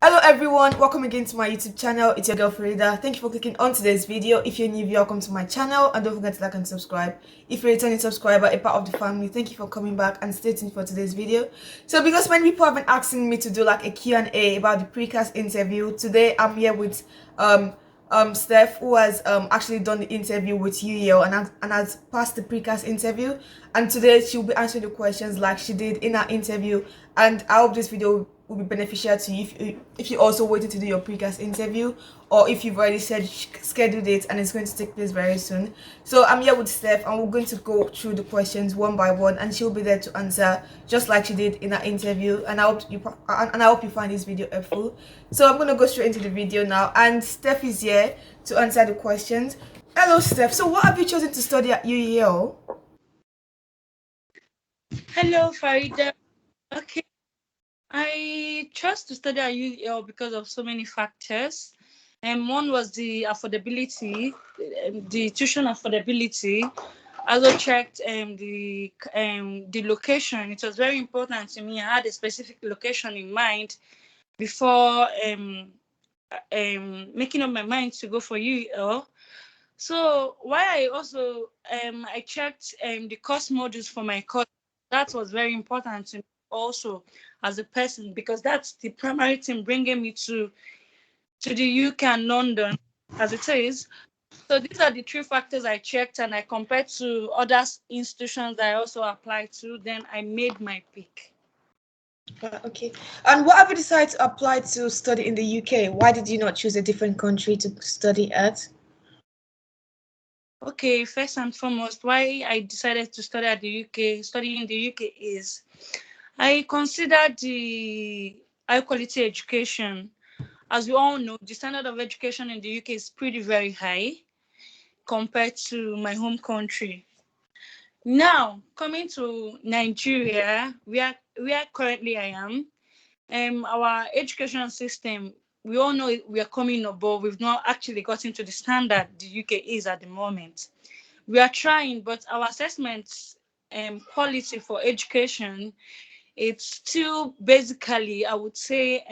Hello everyone, welcome again to my YouTube channel. It's your girl Farida. Thank you for clicking on today's video. If you're new, welcome to my channel and don't forget to like and subscribe. If you're a returning subscriber, a part of the family, thank you for coming back and stay tuned for today's video. So because many people have been asking me to do like a Q&A about the pre-CAS interview, today I'm here with Steph, who has actually done the interview with UEL and has passed the pre-CAS interview, and today she'll be answering the questions like she did in her interview. And I hope this video will be beneficial to you if you also waiting to do your pre-CAS interview, or if you've already said scheduled it and it's going to take place very soon. So I'm here with Steph and we're going to go through the questions one by one, and she'll be there to answer just like she did in her interview. And I hope you find this video helpful. So I'm going to go straight into the video now, and Steph is here to answer the questions. Hello Steph, so what have you chosen to study at UEL? Hello, Farida. Okay, I chose to study at UEL because of so many factors. One was the affordability, the tuition affordability. I also checked the location. It was very important to me. I had a specific location in mind before making up my mind to go for UEL. So why I also I checked the course modules for my course. That was very important to me also as a person, because that's the primary thing bringing me to the UK and London as it is. So these are the three factors I checked, and I compared to other institutions that I also applied to. Then I made my pick. Okay. And what have you decided to apply to study in the UK? Why did you not choose a different country to study at? Okay, first and foremost, why I decided to study in the UK is I consider the high quality education. As we all know, the standard of education in the UK is pretty very high compared to my home country. Now, coming to Nigeria, where currently I am, our education system, we all know we are coming up, but we've not actually gotten to the standard the UK is at the moment. We are trying, but our assessment quality for education, it's still basically, I would say,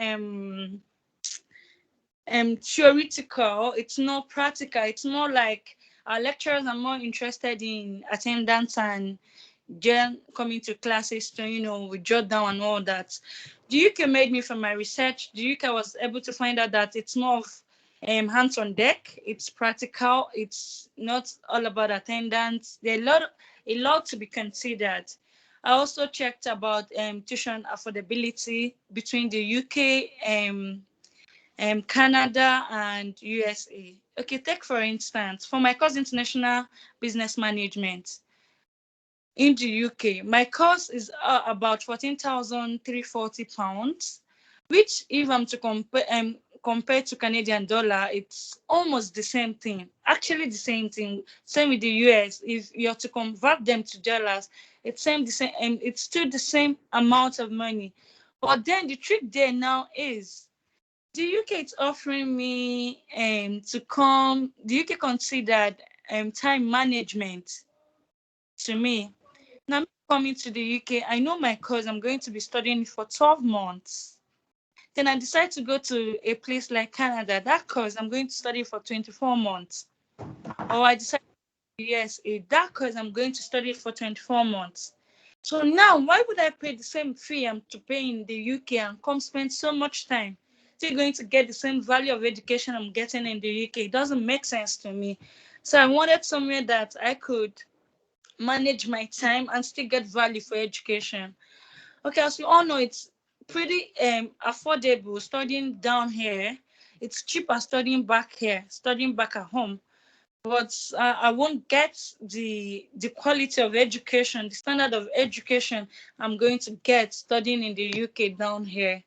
theoretical. It's not practical. It's more like our lecturers are more interested in attendance and then coming to classes to, we jot down and all that. The UK made me, from my research, the UK was able to find out that it's more of hands on deck. It's practical. It's not all about attendance. There are a lot to be considered. I also checked about tuition affordability between the UK, Canada, and USA. Okay, take for instance, for my course international business management in the UK, my course is about 14,340 pounds, which, if I'm to compare to Canadian dollar, it's almost the same thing. Actually, the same thing. Same with the US. If you're to convert them to dollars, it's still the same amount of money. But then the trick there now is the UK is offering me to come. The UK considered time management to me. Now, me coming to the UK, I know my course, I'm going to be studying for 12 months. Then I decide to go to a place like Canada. That course, I'm going to study for 24 months. Or I decide, yes, that course, I'm going to study for 24 months. So now, why would I pay the same fee I'm to pay in the UK and come spend so much time still going to get the same value of education I'm getting in the UK? It doesn't make sense to me. So I wanted somewhere that I could manage my time and still get value for education. Okay, as we all know, it's pretty affordable studying down here. It's cheaper studying back here, studying back at home. But I won't get the quality of education, the standard of education I'm going to get studying in the UK down here.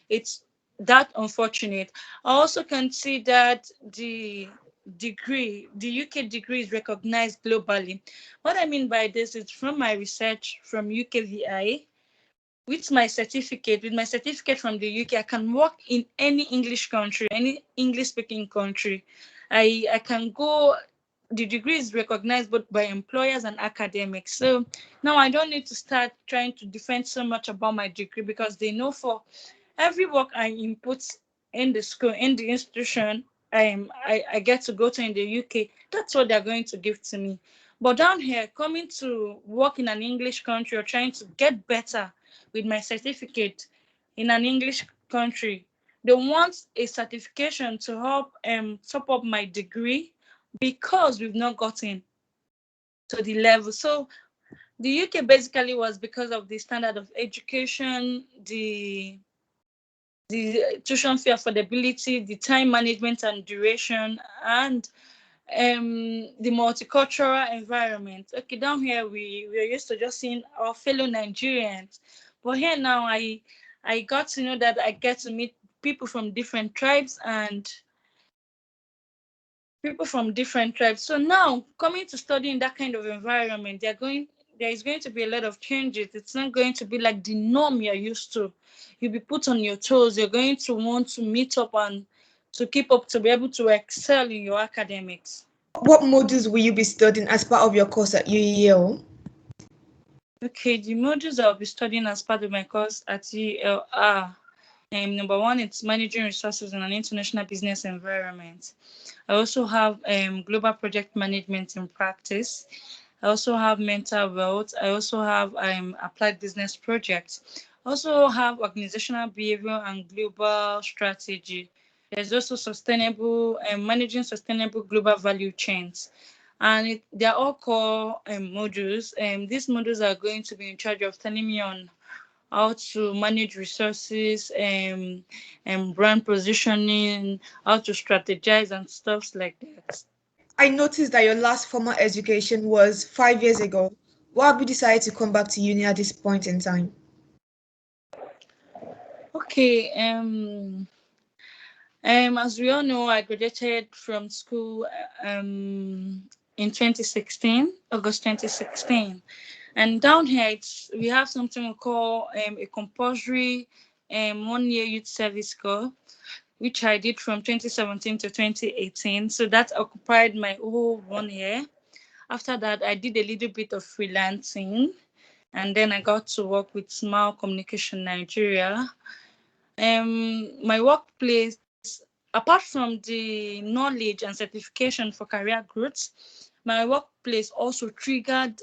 It's that unfortunate. I also considered the UK degree is recognized globally. What I mean by this is, from my research from UKVI, with my certificate from the UK, I can work in any English country, any English speaking country. I can go. The degree is recognized both by employers and academics. So now I don't need to start trying to defend so much about my degree, because they know for every work I input in the school, in the institution I get to go to in the UK, that's what they're going to give to me. But down here, coming to work in an English country or trying to get better with my certificate in an English country, they want a certification to help top up my degree because we've not gotten to the level. So the UK basically was because of the standard of education, the tuition fee affordability, the time management and duration, and the multicultural environment. Okay, down here we're used to just seeing our fellow Nigerians, but here now I got to know that I get to meet people from different tribes and people from different tribes. So now coming to study in that kind of environment, there is going to be a lot of changes. It's not going to be like the norm you're used to. You'll be put on your toes. You're going to want to meet up and to keep up to be able to excel in your academics. What modules will you be studying as part of your course at UEL? Okay, the modules I'll be studying as part of my course at UEL are number one, it's managing resources in an international business environment. I also have global project management in practice. I also have mental wealth. I also have applied business projects. I also have organizational behavior and global strategy. There's also sustainable managing sustainable global value chains. And they're all core modules. These modules are going to be in charge of telling me on how to manage resources and brand positioning, how to strategize and stuff like that. I noticed that your last formal education was 5 years ago. Why have you decided to come back to uni at this point in time? Okay, as we all know, I graduated from school in 2016, August 2016. And down here, we have something we call a compulsory 1 year youth service corps, which I did from 2017 to 2018. So that occupied my whole 1 year. After that, I did a little bit of freelancing, and then I got to work with Smile Communication Nigeria. My workplace, apart from the knowledge and certification for career growth, my workplace also triggered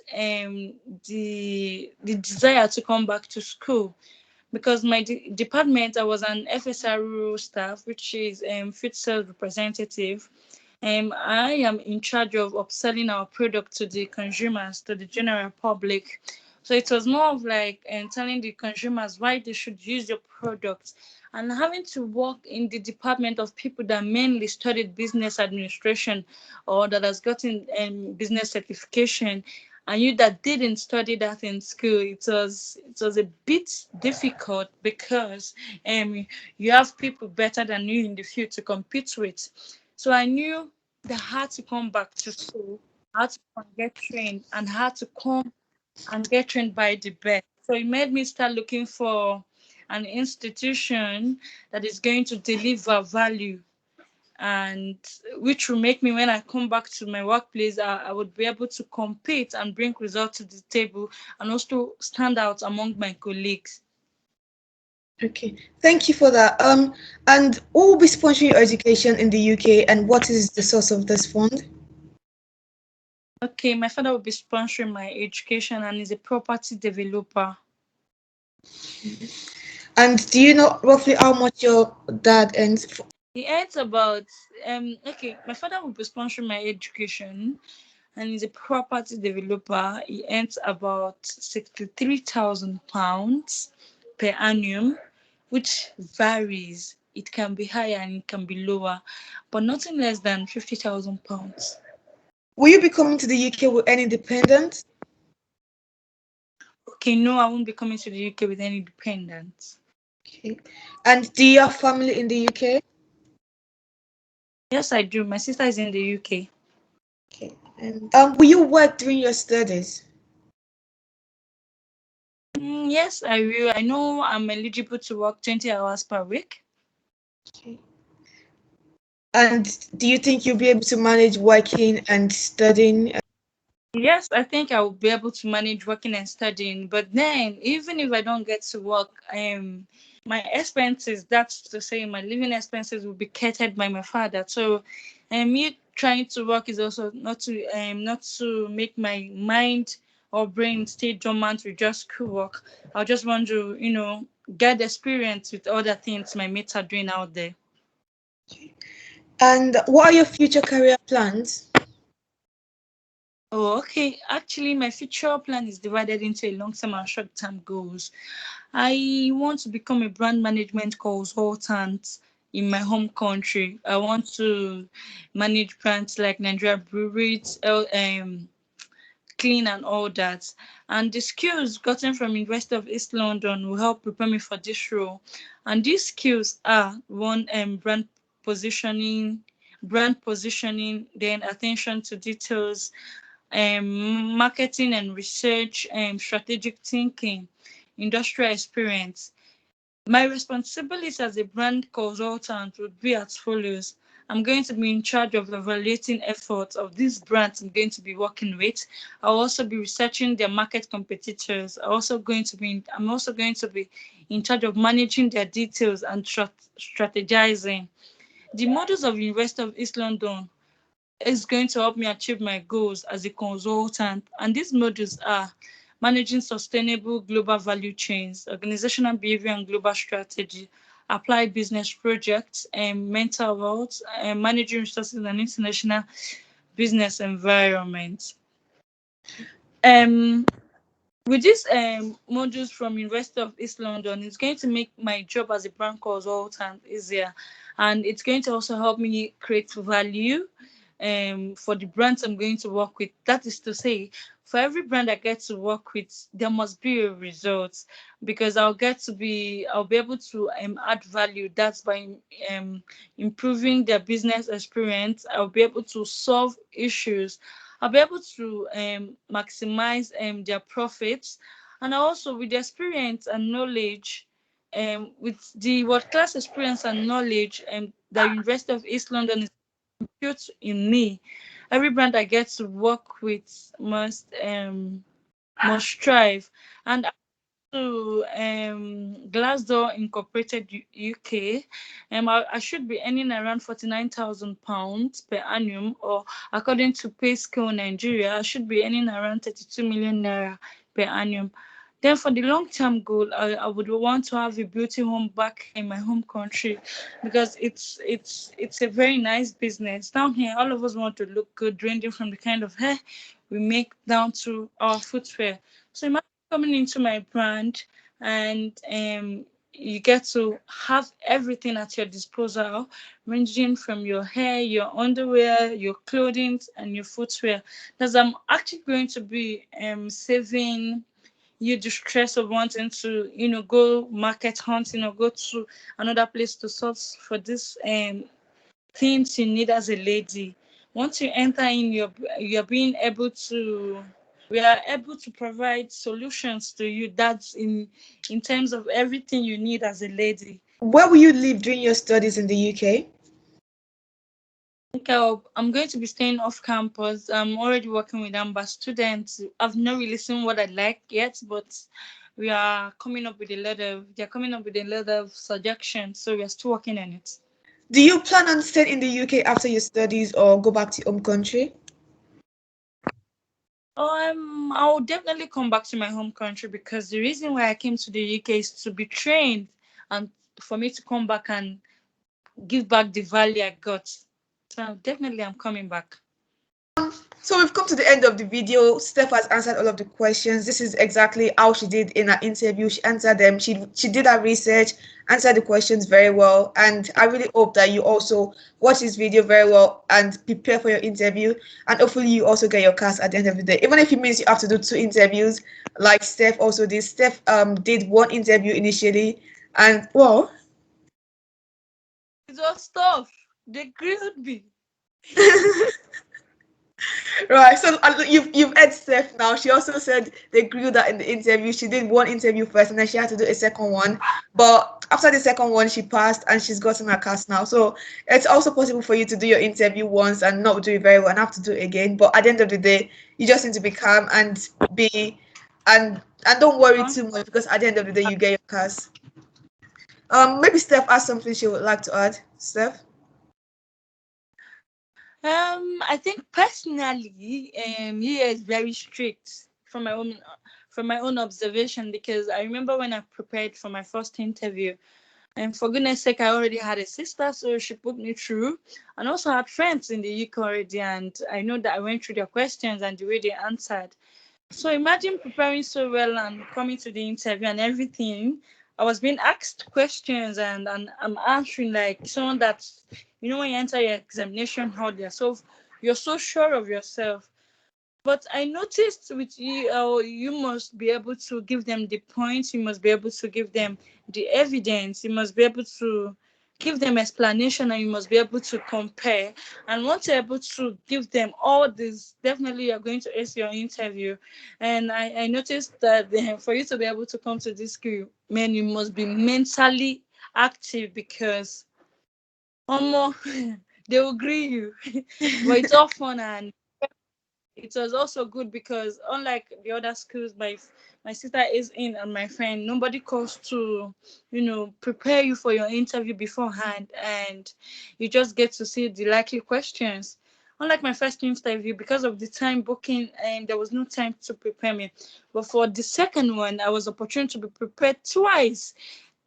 the desire to come back to school because my department, I was an FSRO staff, which is field sales representative. I am in charge of upselling our product to the consumers, to the general public. So it was more of like telling the consumers why they should use your products, and having to work in the department of people that mainly studied business administration or that has gotten business certification, and you that didn't study that in school, it was a bit difficult because you have people better than you in the field to compete with. So I knew that I had to come back to school, I had to come and get trained, and had to come and get trained by the best. So it made me start looking for an institution that is going to deliver value, and which will make me, when I come back to my workplace, I would be able to compete and bring results to the table and also stand out among my colleagues. Okay, thank you for that. And who will be sponsoring your education in the UK, and what is the source of this fund? Okay, my father will be sponsoring my education and is a property developer. And do you know roughly how much your dad earns? He earns about okay, my father will be sponsoring my education and he's a property developer. He earns about £63,000 per annum, which varies. It can be higher and it can be lower, but nothing less than £50,000. Will you be coming to the UK with any dependents? Okay, no, I won't be coming to the UK with any dependents. Okay. And do you have family in the UK? Yes, I do. My sister is in the UK. Okay. And will you work during your studies? Yes, I will. I know I'm eligible to work 20 hours per week. Okay. And do you think you'll be able to manage working and studying? Yes, I think I will be able to manage working and studying. But then, even if I don't get to work, my expenses, that's to say, my living expenses will be catered by my father. So, me trying to work is also not to make my mind or brain stay dormant with just school work. I just want to, get experience with other things my mates are doing out there. And what are your future career plans? Oh, okay. Actually, my future plan is divided into a long-term and short-term goals. I want to become a brand management consultant in my home country. I want to manage brands like Nigeria Breweries, Clean, and all that. And the skills gotten from University of East London will help prepare me for this role. And these skills are one, brand positioning, then attention to details, marketing and research, strategic thinking, industrial experience. My responsibilities as a brand consultant would be as follows. I'm going to be in charge of evaluating efforts of these brands I'm going to be working with. I'll also be researching their market competitors. I'm also going to be in charge of managing their details and strategizing. The models of University of East London is going to help me achieve my goals as a consultant. And these modules are managing sustainable global value chains, organizational behavior and global strategy, applied business projects, and mental health, and managing resources and international business environment. Um, with these modules from University of East London, it's going to make my job as a brand consultant easier, and it's going to also help me create value for the brands I'm going to work with. That is to say, for every brand I get to work with, there must be a result, because I'll be able to add value. That's by improving their business experience. I'll be able to solve issues. I'll be able to maximize their profits, and also with the experience and knowledge, with the world class experience and knowledge that University of East London is built in me. Every brand I get to work with must strive. And to Glassdoor Incorporated UK, I should be earning around £49,000 per annum, or according to Pay Scale Nigeria, I should be earning around 32 million naira per annum. Then for the long-term goal, I would want to have a beauty home back in my home country, because it's a very nice business. Down here, all of us want to look good, ranging from the kind of hair we make down to our footwear. So imagine coming into my brand, and you get to have everything at your disposal, ranging from your hair, your underwear, your clothing, and your footwear. Because I'm actually going to be saving you the stress of wanting to, go market hunting or go to another place to source for this things you need as a lady. Once you enter in, you're being able to we are able to provide solutions to you. That's in terms of everything you need as a lady. Where will you live during your studies in the UK? I'm going to be staying off campus. I'm already working with AMBA students. I've not really seen what I like yet, but they're coming up with a lot of suggestions, so we're still working on it. Do you plan on staying in the UK after your studies or go back to your home country? I'll definitely come back to my home country, because the reason why I came to the UK is to be trained, and for me to come back and give back the value I got. So definitely I'm coming back. So we've come to the end of the video. Steph has answered all of the questions. This is exactly how she did in her interview. She answered them. She did her research, answered the questions very well. And I really hope that you also watch this video very well and prepare for your interview. And hopefully you also get your CAS at the end of the day. Even if it means you have to do 2 interviews, like Steph also did. Steph did 1 interview initially, and well, It was tough. They grilled me. Right. So you've heard Steph now. She also said they grilled her in the interview. She did one interview first, and then she had to do a second one. But after the second one, she passed, and she's gotten her cast now. So it's also possible for you to do your interview once and not do it very well, and have to do it again. But at the end of the day, you just need to be calm and be and don't worry Huh? too much, because at the end of the day, you get your cast. Maybe Steph has something she would like to add. Steph. I think personally, he is very strict from my own observation, because I remember when I prepared for my first interview, and for goodness sake, I already had a sister, so she put me through, and also had friends in the UK already, and I know that I went through their questions and the way they answered. So imagine preparing so well and coming to the interview and everything. I was being asked questions, and I'm answering like someone that's, when you enter your examination hall, you're so sure of yourself. But I noticed with you, you must be able to give them the points. You must be able to give them the evidence. You must be able to give them explanation, and you must be able to compare. And once you're able to give them all this, definitely you're going to ace your interview. And I noticed that for you to be able to come to this school, man, you must be mentally active, because they will agree you. But it's all fun, and it was also good because unlike the other schools my sister is in and my friend, nobody calls to prepare you for your interview beforehand, and you just get to see the likely questions. Unlike my first interview, because of the time booking, and there was no time to prepare me. But for the second one, I was opportunity to be prepared twice.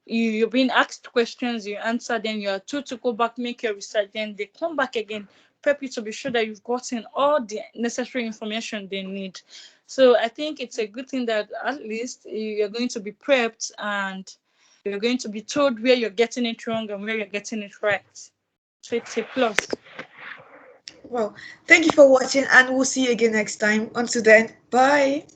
You're being asked questions, you answer, then you are told to go back, make your research, then they come back again, prep you to be sure that you've gotten all the necessary information they need. So I think it's a good thing that at least you're going to be prepped, and you're going to be told where you're getting it wrong and where you're getting it right. So it's a plus. Well, thank you for watching, and we'll see you again next time. Until then, bye.